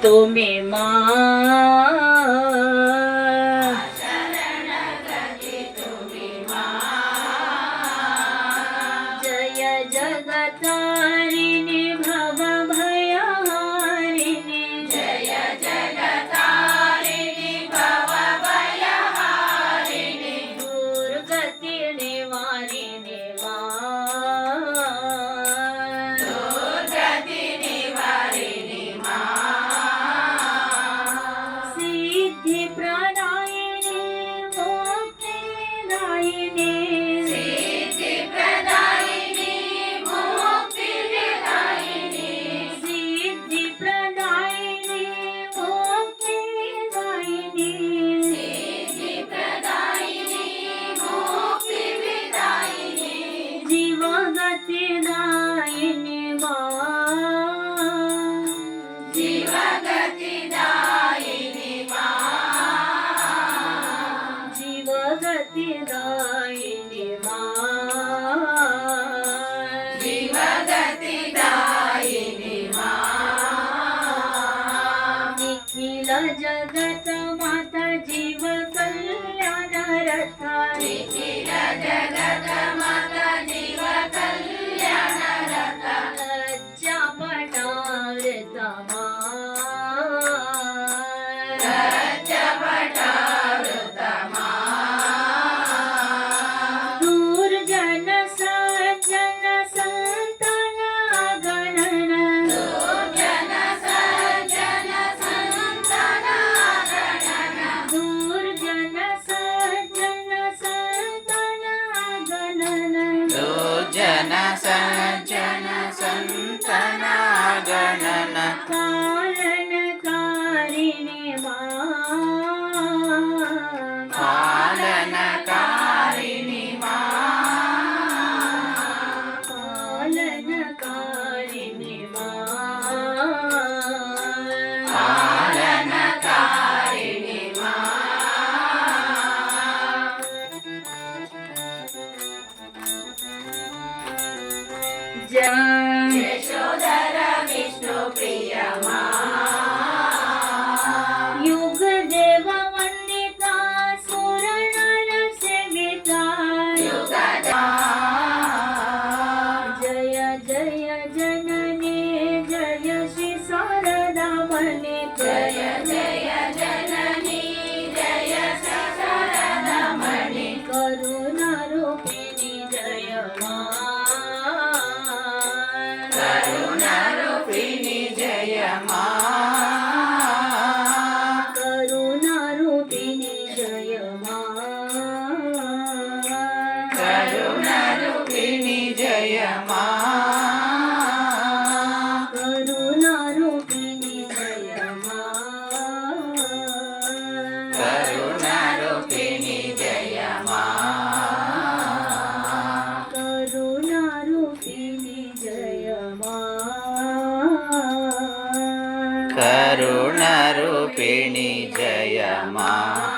तुम्ही मा जय जगतारिणी भव भयहारिणी जय जगतारिणी भव भयहारिणी दुर्गति निवारिणी मा दुर्गति निवारिणी मा सिद्धि प्रदायिनी मोक्षदायिनी सिद्धि प्रदायिनी मोक्षदायिनी सिद्धि प्रदायिनी मोक्षदायिनी सिद्धि प्रदायिनी मोक्षदायिनी जीवगतिदायिनी मा जीवगतिदायिनी मा जीवगतिदायिनी मा जीवगतिदायिनी मा निखिल जगत माता जीव कल्याण रथा निखिल जगत माता जीव कल्याण रथा लज्जा पटावृता मा लज्जा पटावृता मा दुर्जन सज्जन संतन गणन दुर्जन सज्जन संतन गणन दुर्जन सज्जन संतन गणन दुर्जन सज्जन संतन गणन पालनकारिणी मा पालनकारिणी मा पालनकारिणी मा पालनकारिणी मा यशोधर विष्णु प्रिय मा युग देव वंदिता सुर नर सेविता युग जय जय जननी जय श्री शारदा मणि जय जय जननी जय श्री शारदा मणि करुणा रूपिणी जय मा करुणा रूपिणी जय मा करुणा रूपिणी जय मा करुणा रूपिणी जय मा करुणा रूपिणी जय मा करुणा रूपिणी जय मा करुणा रूपिणी जय मा करुणा रूपिणी जय मा।